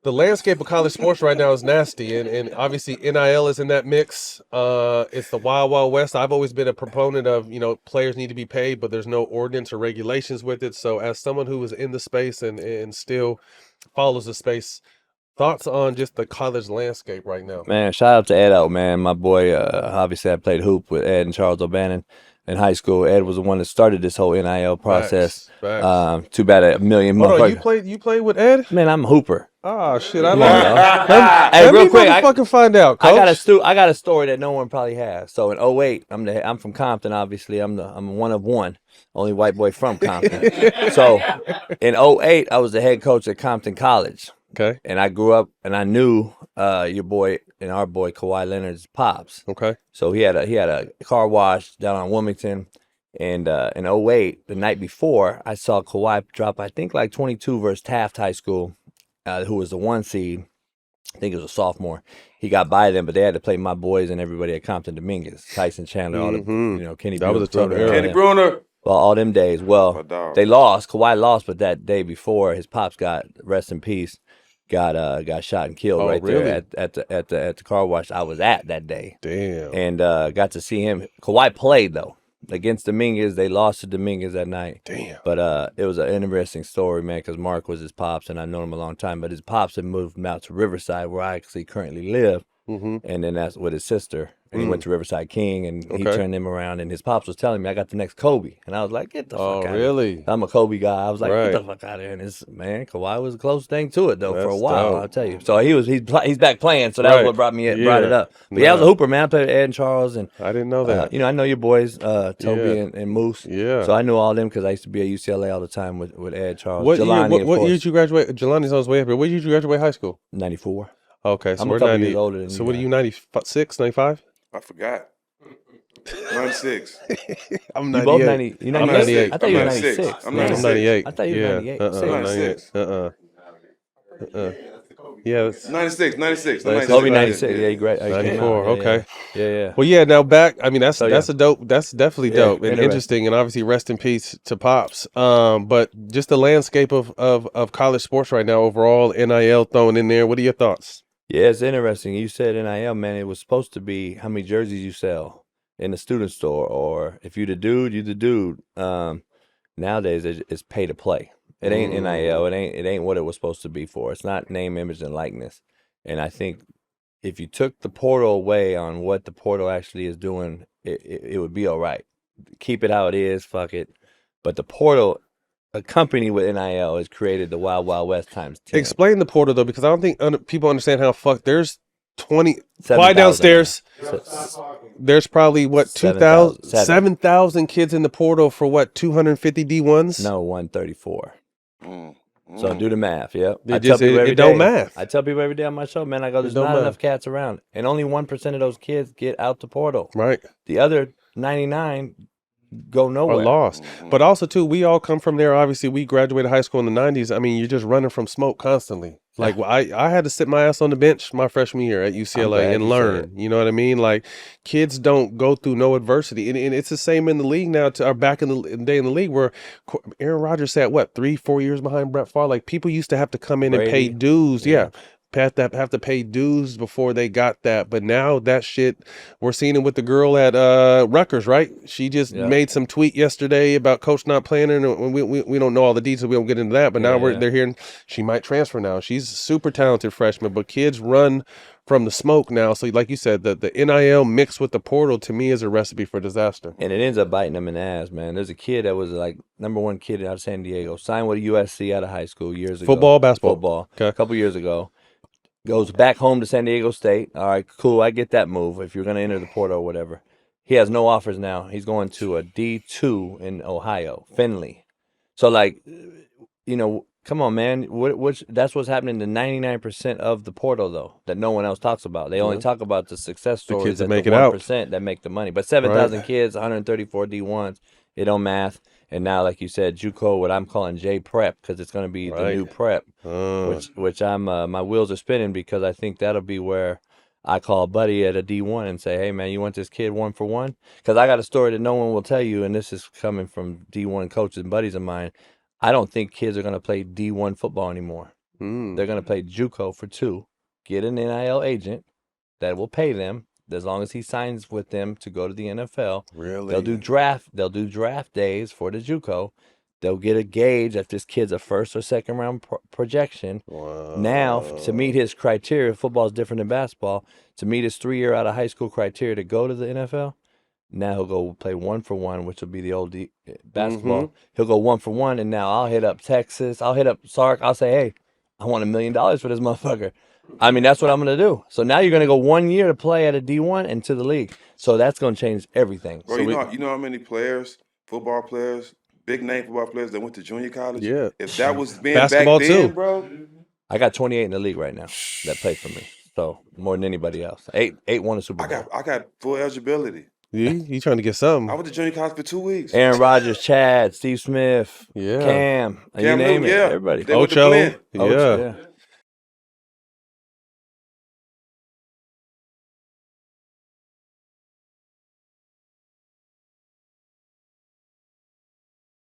The landscape of college sports right now is nasty, and obviously NIL is in that mix. It's the wild, wild west. I've always been a proponent of, players need to be paid, but there's no ordinance or regulations with it. So, as someone who is in the space and still follows the space, thoughts on just the college landscape right now? Man, shout out to Ed out, man. My boy, obviously I played hoop with Ed and Charles O'Bannon in high school. Ed was the one that started this whole NIL process. Facts. Too bad a million Hold on, motherfuckers. you played with Ed? Man, I'm a hooper. Oh shit, I Come love on, it. now. Hey, Let real me quick, motherfucking find out, coach. I got a story that no one probably has. So in '08, I'm from Compton, obviously. I'm one of one, only white boy from Compton. So in '08, I was the head coach at Compton College. Okay. And I grew up and I knew your boy and our boy Kawhi Leonard's pops. Okay. So he had a car wash down on Wilmington. And in '08, the night before, I saw Kawhi drop, I think, like 22 versus Taft High School, who was the 1 seed. I think it was a sophomore. He got by them, but they had to play my boys and everybody at Compton Dominguez, Tyson Chandler, all the, Kenny. That was a tough era. Kenny Bruner. Well, all them days. Well, they lost. Kawhi lost, but that day before, his pops got, rest in peace, got shot and killed there at the car wash I was at that day. Damn. And got to see him. Kawhi played though against Dominguez. They lost to Dominguez that night. Damn. But it was an interesting story, man, because Mark was his pops, and I've known him a long time. But his pops had moved him out to Riverside, where I actually currently live, and then that's with his sister. And he went to Riverside King, and he turned him around. And his pops was telling me, I got the next Kobe. And I was like, get the fuck out of here. Oh, really? I'm a Kobe guy. I was like, get the fuck out of here. And Kawhi was a close thing to it, though, for a while, I'll tell you. So he's back playing, so that was what brought it up. But I was a hooper, man. I played with Ed and Charles. And I didn't know that. I know your boys, Toby and Moose. Yeah. So I knew all them because I used to be at UCLA all the time with Ed, Charles, What Jelani, year, what year did you graduate? Jelani's on his way up here. What year did you graduate high school? 94. Okay, so I'm we're a couple 90. years older than So you what are you, 96, 95? I forgot. 96. I'm 98. You both 90. You 98? 98. I thought you were 96. 96. I'm 98. I thought you were 98. 96. Yeah. It's 96. Kobe 96. Yeah, great. 94. Okay. Yeah. Well, yeah. Now back. I mean, that's a dope. That's definitely dope and anyway. interesting, and obviously rest in peace to Pops. But just the landscape of college sports right now overall, NIL thrown in there. What are your thoughts? Yeah, it's interesting. You said NIL, man. It was supposed to be how many jerseys you sell in the student store, or if you the dude, you the dude. Nowadays, it's pay to play. It ain't NIL. It ain't what it was supposed to be for. It's not name, image, and likeness. And I think if you took the portal away on what the portal actually is doing, it would be all right. Keep it how it is. Fuck it. But the portal, a company with NIL, has created the Wild Wild West times 10. Explain the portal though, because I don't think people understand how there's 20. 7,000. Quiet downstairs. There's probably 7,000 kids in the portal for 250 D1s? No, 134. So do the math. Yep. It don't math. I tell people every day on my show, man, I go, there's not enough cats around. And only 1% of those kids get out the portal. Right. The other 99 go nowhere. Or lost. But also, too, we all come from there. Obviously, we graduated high school in the 90s. I mean, you're just running from smoke constantly. Like, I had to sit my ass on the bench my freshman year at UCLA and learn. You know what I mean? Like, kids don't go through no adversity. And it's the same in the league now, or back in the day in the league, where Aaron Rodgers sat, 3-4 years behind Brett Favre? Like, people used to have to come in and pay dues. Yeah. Have to pay dues before they got that. But now that shit, we're seeing it with the girl at Rutgers, right? She just made some tweet yesterday about coach not playing her, and we don't know all the details. We don't get into that. But now they're hearing she might transfer now. She's a super talented freshman, but kids run from the smoke now. So like you said, the NIL mixed with the portal to me is a recipe for disaster. And it ends up biting them in the ass, man. There's a kid that was like #1 kid out of San Diego, signed with USC out of high school years ago. Football, basketball? Football. Okay. A couple years ago. Goes back home to San Diego State. All right, cool. I get that move if you're going to enter the portal or whatever. He has no offers now. He's going to a D2 in Ohio, Findlay. So, like, come on, man. That's what's happening to 99% of the portal, though, that no one else talks about. They only talk about the success stories, the kids that make the it 1% that make the money. But 7,000 kids, 134 D1s, it don't math. And now, like you said, JUCO, what I'm calling J Prep, because it's going to be the new prep, which I'm my wheels are spinning, because I think that'll be where I call a buddy at a D1 and say, hey, man, you want this kid 1-for-1? Because I got a story that no one will tell you, and this is coming from D1 coaches and buddies of mine. I don't think kids are going to play D1 football anymore. They're going to play JUCO for 2, get an NIL agent that will pay them as long as he signs with them to go to the NFL. Really? They'll do draft days for the JUCO. They'll get a gauge if this kid's a first or second round projection. Wow. Now, to meet his criteria, football is different than basketball. To meet his 3-year out of high school criteria to go to the NFL, now he'll go play 1-for-1, which will be the old basketball. He'll go 1-for-1, and now I'll hit up Texas. I'll hit up Sark. I'll say, hey, I want $1 million for this motherfucker. I mean, that's what I'm going to do. So now you're going to go 1 year to play at a D1 and to the league. So that's going to change everything. Bro, so you know how many players, football players, big name football players that went to junior college? Yeah. If that was being Basketball back then, too. bro. I got 28 in the league right now that play for me. So more than anybody else. 8 won a Super Bowl. I got full eligibility. You trying to get something? I went to junior college for 2 weeks. Aaron Rodgers, Chad, Steve Smith, Yeah. Cam, you name it. yeah. Everybody. They went to Ocho. Glenn. Yeah. Yeah.